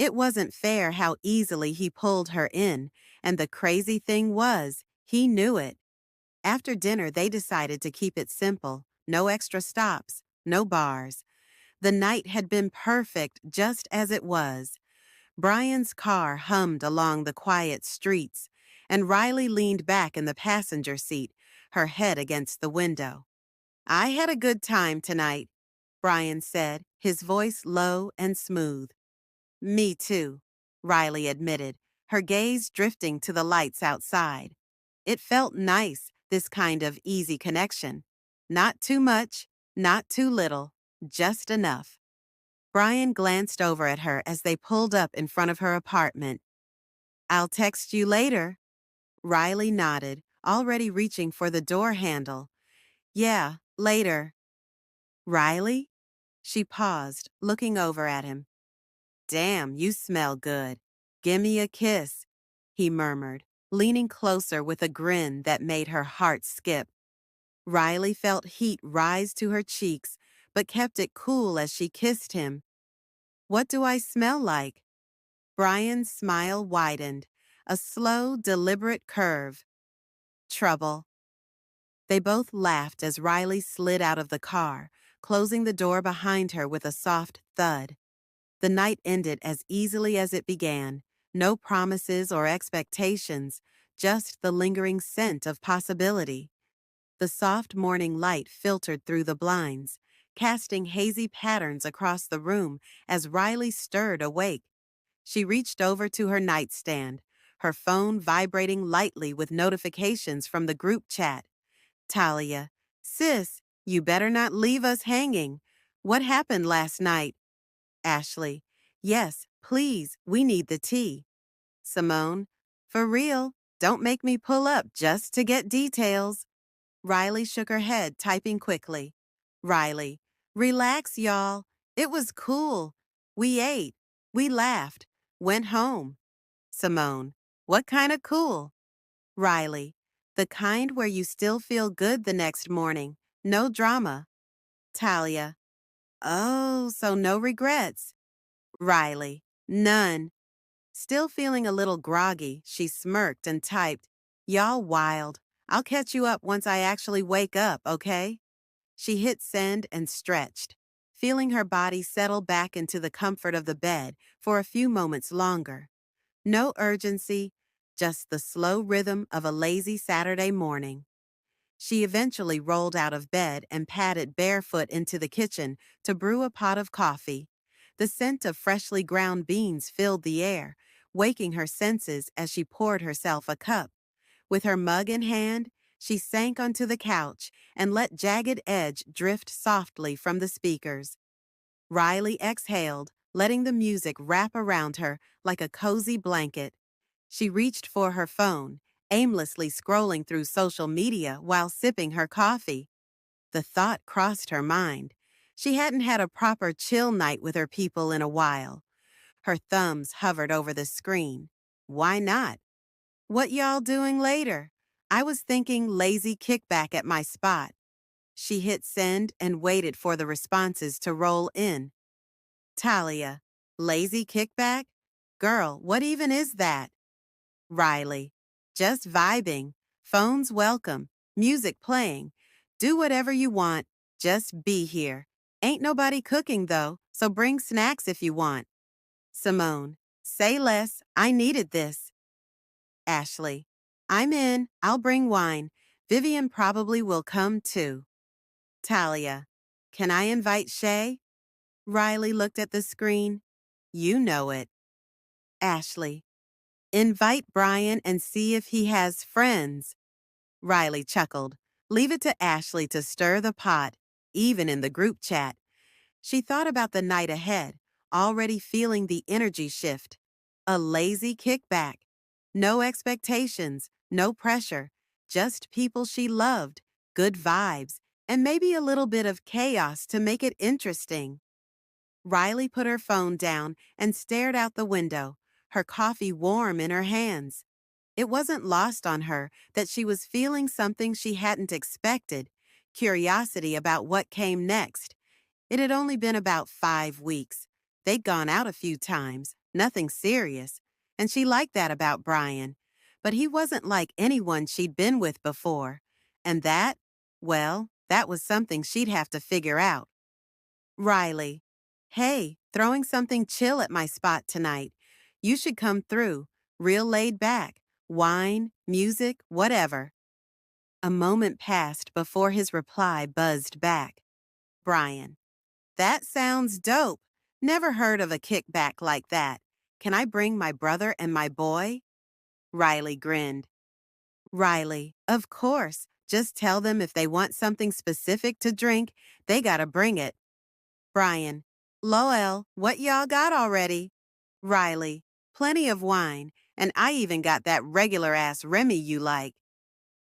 It wasn't fair how easily he pulled her in, and the crazy thing was, he knew it. After dinner, they decided to keep it simple. No extra stops, no bars. The night had been perfect just as it was. Brian's car hummed along the quiet streets, and Riley leaned back in the passenger seat, her head against the window. I had a good time tonight, Brian said, his voice low and smooth. Me too, Riley admitted, her gaze drifting to the lights outside. It felt nice, this kind of easy connection. Not too much, not too little, just enough. Brian glanced over at her as they pulled up in front of her apartment. I'll text you later. Riley nodded, already reaching for the door handle. Yeah, later. Riley? She paused, looking over at him. Damn, you smell good. Gimme a kiss, he murmured, leaning closer with a grin that made her heart skip. Riley felt heat rise to her cheeks, but kept it cool as she kissed him. What do I smell like? Brian's smile widened, a slow, deliberate curve. Trouble. They both laughed as Riley slid out of the car, closing the door behind her with a soft thud. The night ended as easily as it began, no promises or expectations, just the lingering scent of possibility. The soft morning light filtered through the blinds, casting hazy patterns across the room as Riley stirred awake. She reached over to her nightstand, her phone vibrating lightly with notifications from the group chat. Talia, sis, you better not leave us hanging. What happened last night? Ashley, yes, please, we need the tea. Simone, for real, don't make me pull up just to get details. Riley shook her head, typing quickly. Riley, relax, y'all. It was cool. We ate. We laughed. Went home. Simone, what kind of cool? Riley, the kind where you still feel good the next morning. No drama. Talia, oh, so no regrets. Riley, none. Still feeling a little groggy, she smirked and typed, Y'all wild. I'll catch you up once I actually wake up, okay? She hit send and stretched, feeling her body settle back into the comfort of the bed for a few moments longer. No urgency, just the slow rhythm of a lazy Saturday morning. She eventually rolled out of bed and padded barefoot into the kitchen to brew a pot of coffee. The scent of freshly ground beans filled the air, waking her senses as she poured herself a cup. With her mug in hand, she sank onto the couch and let Jagged Edge drift softly from the speakers. Riley exhaled, letting the music wrap around her like a cozy blanket. She reached for her phone, aimlessly scrolling through social media while sipping her coffee. The thought crossed her mind. She hadn't had a proper chill night with her people in a while. Her thumbs hovered over the screen. Why not? What y'all doing later? I was thinking lazy kickback at my spot. She hit send and waited for the responses to roll in. Talia, lazy kickback? Girl, what even is that? Riley, just vibing. Phones welcome. Music playing. Do whatever you want. Just be here. Ain't nobody cooking though, so bring snacks if you want. Simone, say less. I needed this. Ashley, I'm in. I'll bring wine. Vivian probably will come too. Talia, can I invite Shay? Riley looked at the screen. You know it. Ashley, invite Brian and see if he has friends. Riley chuckled. Leave it to Ashley to stir the pot, even in the group chat. She thought about the night ahead, already feeling the energy shift. A lazy kickback. No expectations, no pressure, just people she loved, good vibes, and maybe a little bit of chaos to make it interesting. Riley put her phone down and stared out the window, her coffee warm in her hands. It wasn't lost on her that she was feeling something she hadn't expected, curiosity about what came next. It had only been about 5 weeks. They'd gone out a few times, nothing serious, and she liked that about Brian. But he wasn't like anyone she'd been with before. And that, well, that was something she'd have to figure out. Riley. Hey, throwing something chill at my spot tonight. You should come through. Real laid back. Wine, music, whatever. A moment passed before his reply buzzed back. Brian. That sounds dope. Never heard of a kickback like that. Can I bring my brother and my boy? Riley grinned. Riley, of course. Just tell them if they want something specific to drink, they gotta bring it. Brian, Lowell, what y'all got already? Riley, plenty of wine, and I even got that regular ass Remy you like.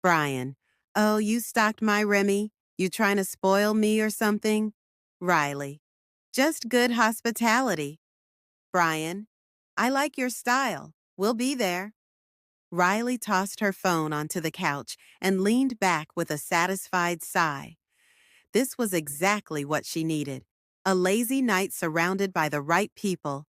Brian, oh, you stocked my Remy? You trying to spoil me or something? Riley, just good hospitality. Brian, I like your style. We'll be there. Riley tossed her phone onto the couch and leaned back with a satisfied sigh. This was exactly what she needed. A lazy night surrounded by the right people.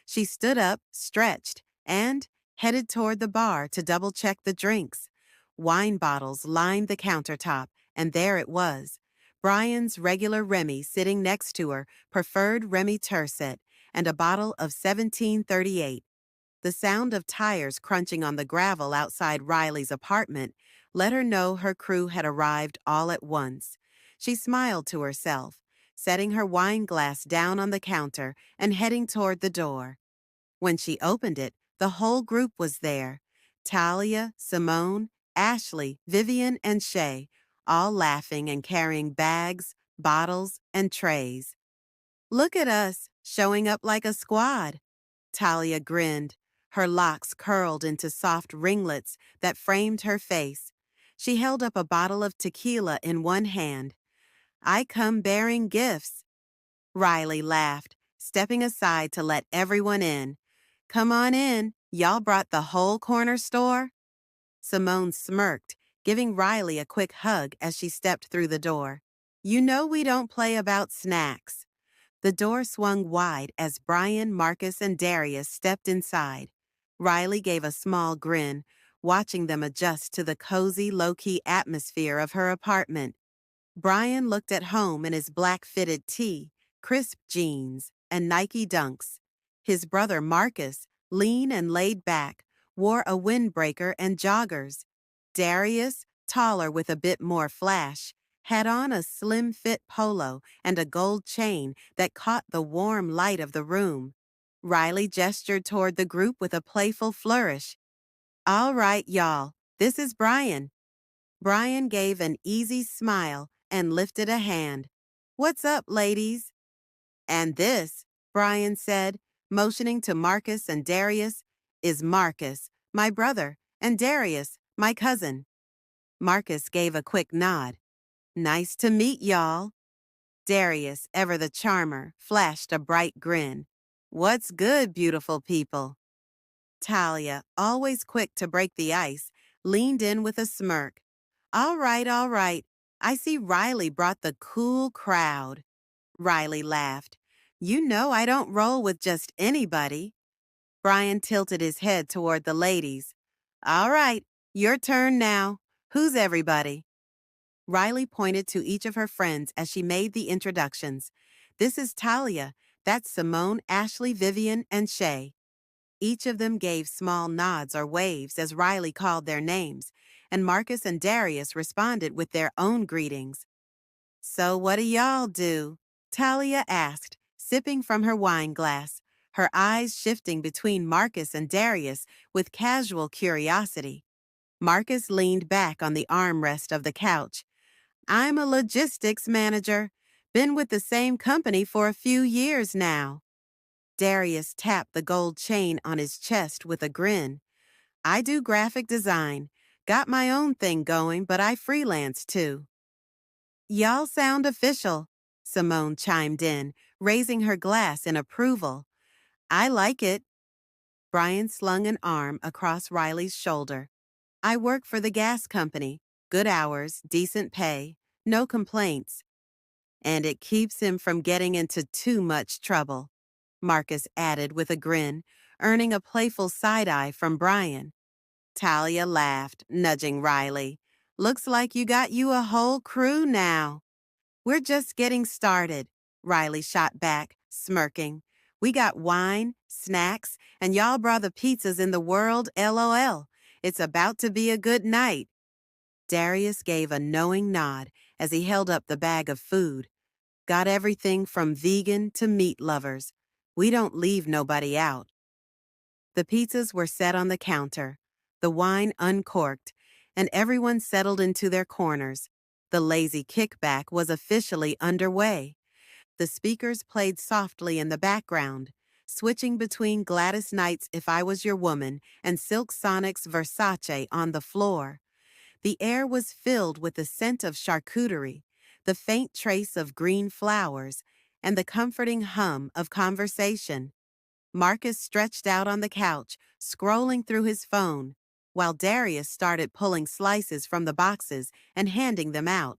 She stood up, stretched, and headed toward the bar to double-check the drinks. Wine bottles lined the countertop, and there it was. Brian's regular Remy sitting next to her preferred Remy Turset and a bottle of 1738. The sound of tires crunching on the gravel outside Riley's apartment let her know her crew had arrived all at once. She smiled to herself, setting her wine glass down on the counter and heading toward the door. When she opened it, the whole group was there. Talia, Simone, Ashley, Vivian, and Shay, all laughing and carrying bags, bottles, and trays. Look at us, showing up like a squad. Talia grinned, her locks curled into soft ringlets that framed her face. She held up a bottle of tequila in one hand. I come bearing gifts. Riley laughed, stepping aside to let everyone in. Come on in. Y'all brought the whole corner store? Simone smirked, giving Riley a quick hug as she stepped through the door. You know we don't play about snacks. The door swung wide as Brian, Marcus, and Darius stepped inside. Riley gave a small grin, watching them adjust to the cozy, low-key atmosphere of her apartment. Brian looked at home in his black fitted tee, crisp jeans, and Nike Dunks. His brother Marcus, lean and laid back, wore a windbreaker and joggers. Darius, taller with a bit more flash, had on a slim-fit polo and a gold chain that caught the warm light of the room. Riley gestured toward the group with a playful flourish. All right, y'all, this is Brian. Brian gave an easy smile and lifted a hand. What's up, ladies? And this, Brian said, motioning to Marcus and Darius, is Marcus, my brother, and Darius, my cousin. Marcus gave a quick nod. Nice to meet y'all. Darius, ever the charmer, flashed a bright grin. What's good, beautiful people? Talia, always quick to break the ice, leaned in with a smirk. All right, all right. I see Riley brought the cool crowd. Riley laughed. You know I don't roll with just anybody. Brian tilted his head toward the ladies. All right, your turn now. Who's everybody? Riley pointed to each of her friends as she made the introductions. This is Talia. That's Simone, Ashley, Vivian, and Shay. Each of them gave small nods or waves as Riley called their names, and Marcus and Darius responded with their own greetings. So what do y'all do? Talia asked, sipping from her wine glass, her eyes shifting between Marcus and Darius with casual curiosity. Marcus leaned back on the armrest of the couch. I'm a logistics manager. Been with the same company for a few years now. Darius tapped the gold chain on his chest with a grin. I do graphic design. Got my own thing going, but I freelance too. Y'all sound official, Simone chimed in, raising her glass in approval. I like it. Brian slung an arm across Riley's shoulder. I work for the gas company. Good hours, decent pay, no complaints. And it keeps him from getting into too much trouble, Marcus added with a grin, earning a playful side-eye from Brian. Talia laughed, nudging Riley. Looks like you got you a whole crew now. We're just getting started, Riley shot back, smirking. We got wine, snacks, and y'all brought the pizzas in the world, LOL. It's about to be a good night. Darius gave a knowing nod as he held up the bag of food. Got everything from vegan to meat lovers. We don't leave nobody out. The pizzas were set on the counter, the wine uncorked, and everyone settled into their corners. The lazy kickback was officially underway. The speakers played softly in the background, switching between Gladys Knight's If I Was Your Woman and Silk Sonic's Versace on the floor. The air was filled with the scent of charcuterie, the faint trace of green flowers, and the comforting hum of conversation. Marcus stretched out on the couch, scrolling through his phone, while Darius started pulling slices from the boxes and handing them out.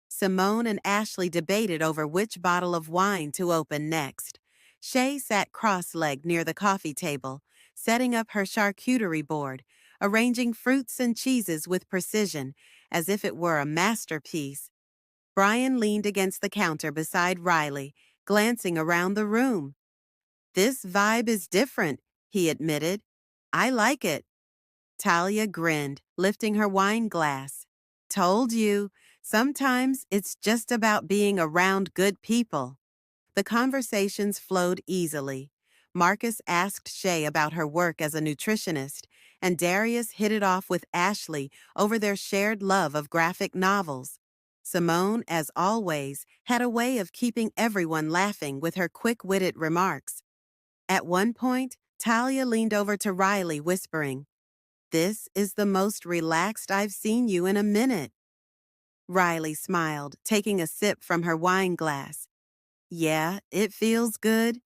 Simone and Ashley debated over which bottle of wine to open next. Shay sat cross-legged near the coffee table, setting up her charcuterie board, arranging fruits and cheeses with precision, as if it were a masterpiece. Brian leaned against the counter beside Riley, glancing around the room. This vibe is different, he admitted. I like it. Talia grinned, lifting her wine glass. Told you, sometimes it's just about being around good people. The conversations flowed easily. Marcus asked Shay about her work as a nutritionist, and Darius hit it off with Ashley over their shared love of graphic novels. Simone, as always, had a way of keeping everyone laughing with her quick-witted remarks. At one point, Talia leaned over to Riley, whispering, This is the most relaxed I've seen you in a minute. Riley smiled, taking a sip from her wine glass. Yeah, it feels good.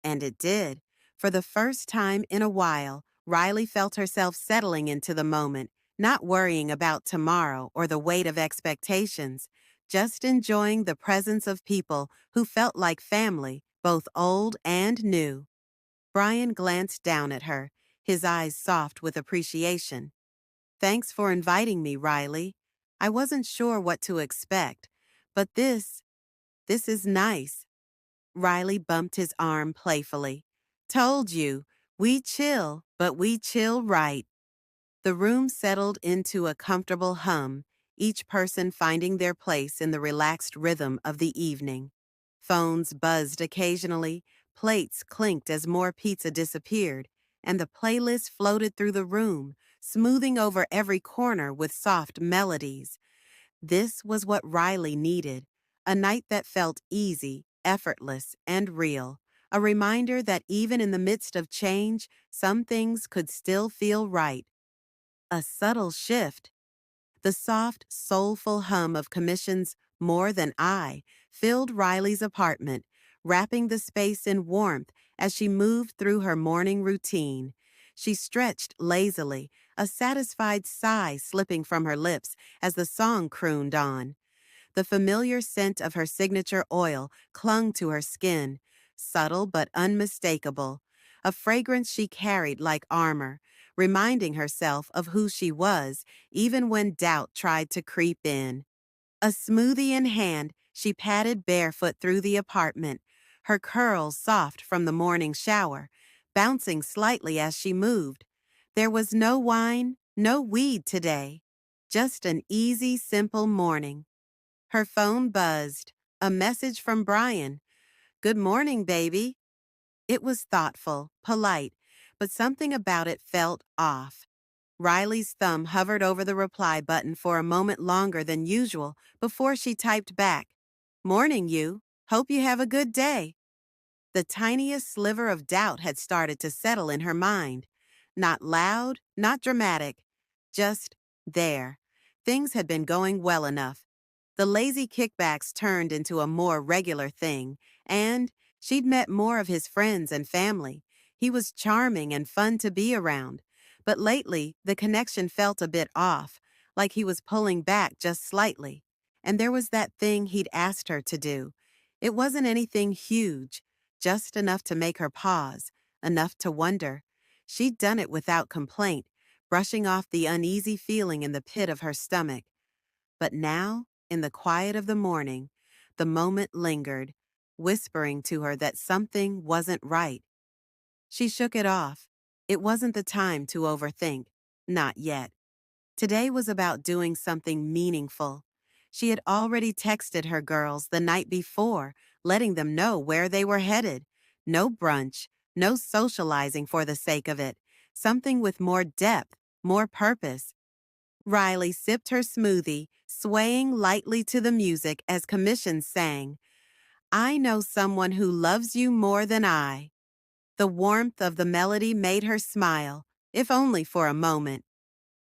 And it did. For the first time in a while, Riley felt herself settling into the moment, not worrying about tomorrow or the weight of expectations, just enjoying the presence of people who felt like family, both old and new. Brian glanced down at her, his eyes soft with appreciation. Thanks for inviting me, Riley. I wasn't sure what to expect, but this is nice. Riley bumped his arm playfully. Told you, we chill, but we chill right. The room settled into a comfortable hum, each person finding their place in the relaxed rhythm of the evening. Phones buzzed occasionally, plates clinked as more pizza disappeared, and the playlist floated through the room, smoothing over every corner with soft melodies. This was what Riley needed, a night that felt easy, effortless, and real, a reminder that even in the midst of change, some things could still feel right. A subtle shift. The soft, soulful hum of Commission's More Than I filled Riley's apartment, wrapping the space in warmth as she moved through her morning routine. She stretched lazily, a satisfied sigh slipping from her lips as the song crooned on. The familiar scent of her signature oil clung to her skin, subtle but unmistakable, a fragrance she carried like armor, reminding herself of who she was even when doubt tried to creep in. A smoothie in hand, she padded barefoot through the apartment, her curls soft from the morning shower, bouncing slightly as she moved. There was no wine, no weed today, just an easy, simple morning. Her phone buzzed. A message from Brian. Good morning, baby. It was thoughtful, polite, but something about it felt off. Riley's thumb hovered over the reply button for a moment longer than usual before she typed back. Morning, you. Hope you have a good day. The tiniest sliver of doubt had started to settle in her mind. Not loud, not dramatic, just there. Things had been going well enough. The lazy kickbacks turned into a more regular thing, and she'd met more of his friends and family. He was charming and fun to be around. But lately, the connection felt a bit off, like he was pulling back just slightly. And there was that thing he'd asked her to do. It wasn't anything huge, just enough to make her pause, enough to wonder. She'd done it without complaint, brushing off the uneasy feeling in the pit of her stomach. But now, in the quiet of the morning, the moment lingered, whispering to her that something wasn't right. She shook it off. It wasn't the time to overthink. Not yet. Today was about doing something meaningful. She had already texted her girls the night before, letting them know where they were headed. No brunch, no socializing for the sake of it. Something with more depth, more purpose. Riley sipped her smoothie, swaying lightly to the music as commissions sang, I know someone who loves you more than I. The warmth of the melody made her smile, if only for a moment.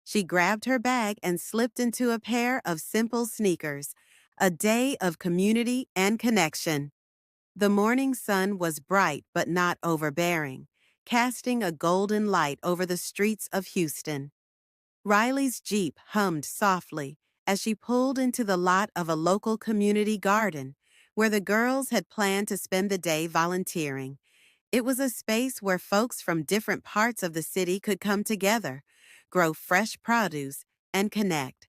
She grabbed her bag and slipped into a pair of simple sneakers. A day of community and connection. The morning sun was bright but not overbearing, casting a golden light over the streets of Houston. Riley's Jeep hummed softly as she pulled into the lot of a local community garden where the girls had planned to spend the day volunteering. It was a space where folks from different parts of the city could come together, grow fresh produce, and connect.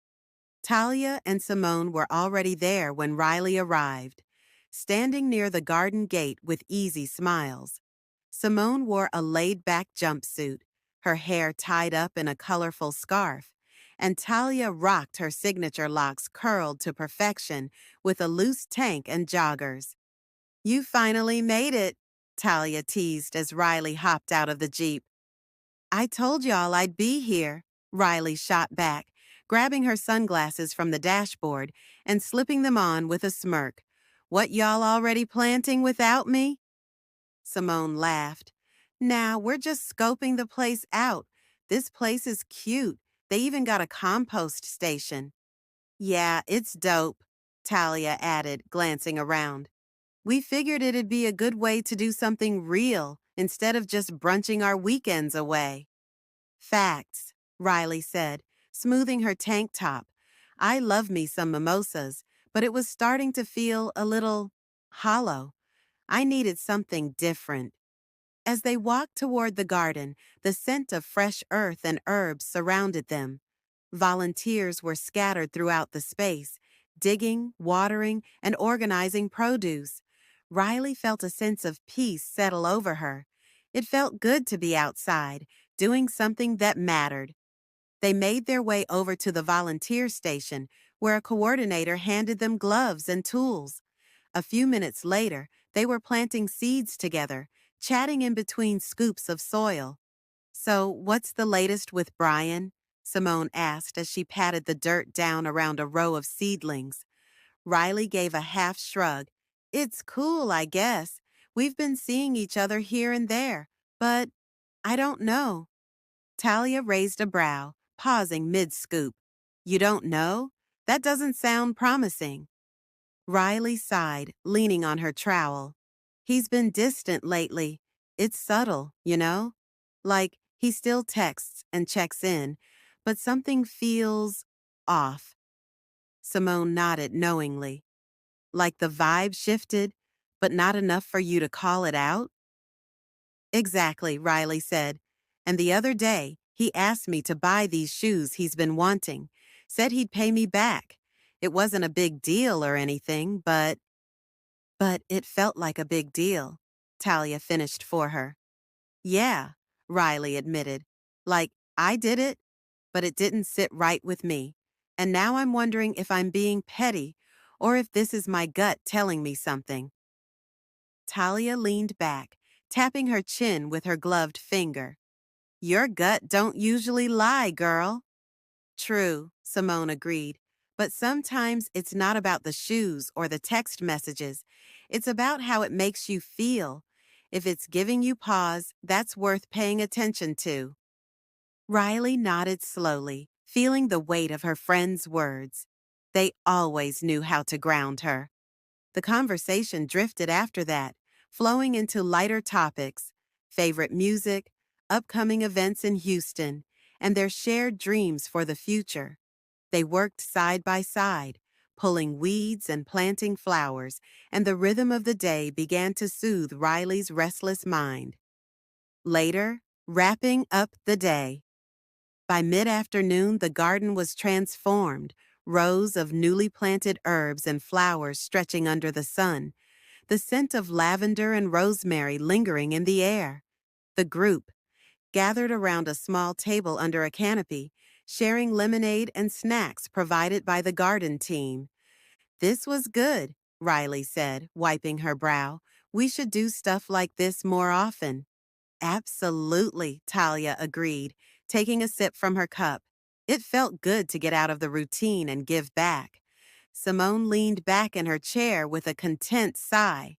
Talia and Simone were already there when Riley arrived, standing near the garden gate with easy smiles. Simone wore a laid-back jumpsuit, her hair tied up in a colorful scarf, and Talia rocked her signature locks curled to perfection with a loose tank and joggers. You finally made it, Talia teased as Riley hopped out of the Jeep. I told y'all I'd be here, Riley shot back, grabbing her sunglasses from the dashboard and slipping them on with a smirk. What y'all already planting without me? Simone laughed. Now we're just scoping the place out. This place is cute. They even got a compost station. Yeah, it's dope, Talia added, glancing around. We figured it'd be a good way to do something real instead of just brunching our weekends away. Facts, Riley said, smoothing her tank top. I love me some mimosas, but it was starting to feel a little hollow. I needed something different. As they walked toward the garden, the scent of fresh earth and herbs surrounded them. Volunteers were scattered throughout the space, digging, watering, and organizing produce. Riley felt a sense of peace settle over her. It felt good to be outside, doing something that mattered. They made their way over to the volunteer station, where a coordinator handed them gloves and tools. A few minutes later, they were planting seeds together, chatting in between scoops of soil. So, what's the latest with Brian? Simone asked as she patted the dirt down around a row of seedlings. Riley gave a half shrug. It's cool, I guess. We've been seeing each other here and there, but I don't know. Talia raised a brow, pausing mid-scoop. You don't know? That doesn't sound promising. Riley sighed, leaning on her trowel. He's been distant lately. It's subtle, you know? Like, he still texts and checks in, but something feels off. Simone nodded knowingly. Like the vibe shifted, but not enough for you to call it out? Exactly, Riley said. And the other day, he asked me to buy these shoes he's been wanting. Said he'd pay me back. It wasn't a big deal or anything, but it felt like a big deal, Talia finished for her. Yeah, Riley admitted. Like, I did it, but it didn't sit right with me. And now I'm wondering if I'm being petty or if this is my gut telling me something. Talia leaned back, tapping her chin with her gloved finger. Your gut don't usually lie, girl. True, Simone agreed. But sometimes it's not about the shoes or the text messages. It's about how it makes you feel. If it's giving you pause, that's worth paying attention to. Riley nodded slowly, feeling the weight of her friend's words. They always knew how to ground her. The conversation drifted after that, flowing into lighter topics, favorite music, upcoming events in Houston, and their shared dreams for the future. They worked side by side, pulling weeds and planting flowers, and the rhythm of the day began to soothe Riley's restless mind. Later, wrapping up the day. By mid-afternoon, the garden was transformed, rows of newly planted herbs and flowers stretching under the sun, the scent of lavender and rosemary lingering in the air. The group gathered around a small table under a canopy, sharing lemonade and snacks provided by the garden team. "This was good," Riley said, wiping her brow. "We should do stuff like this more often." "Absolutely," Talia agreed, taking a sip from her cup. It felt good to get out of the routine and give back. Simone leaned back in her chair with a content sigh.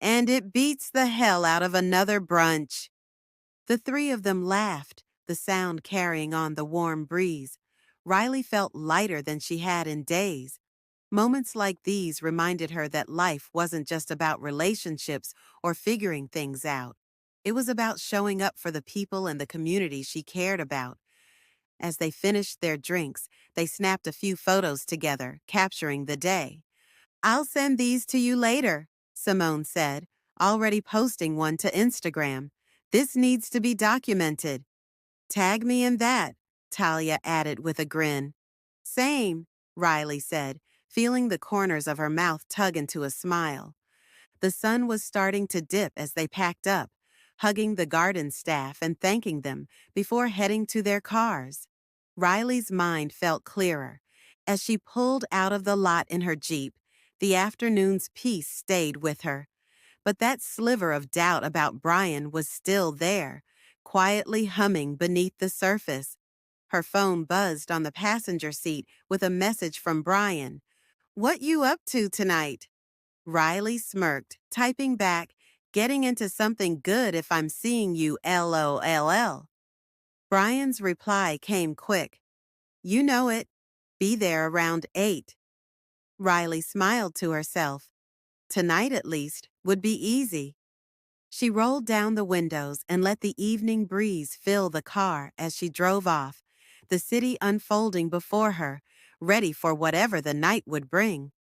"And it beats the hell out of another brunch." The three of them laughed, the sound carrying on the warm breeze. Riley felt lighter than she had in days. Moments like these reminded her that life wasn't just about relationships or figuring things out. It was about showing up for the people and the community she cared about. As they finished their drinks, they snapped a few photos together, capturing the day. "I'll send these to you later," Simone said, already posting one to Instagram. "This needs to be documented." "Tag me in that," Talia added with a grin. "Same," Riley said, feeling the corners of her mouth tug into a smile. The sun was starting to dip as they packed up, hugging the garden staff and thanking them before heading to their cars. Riley's mind felt clearer. As she pulled out of the lot in her Jeep, the afternoon's peace stayed with her. But that sliver of doubt about Brian was still there, quietly humming beneath the surface. Her phone buzzed on the passenger seat with a message from Brian. "What you up to tonight?" Riley smirked, typing back, "Getting into something good if I'm seeing you, LOLL." Brian's reply came quick. "You know it. Be there around 8. Riley smiled to herself. Tonight, at least, would be easy. She rolled down the windows and let the evening breeze fill the car as she drove off, the city unfolding before her, ready for whatever the night would bring.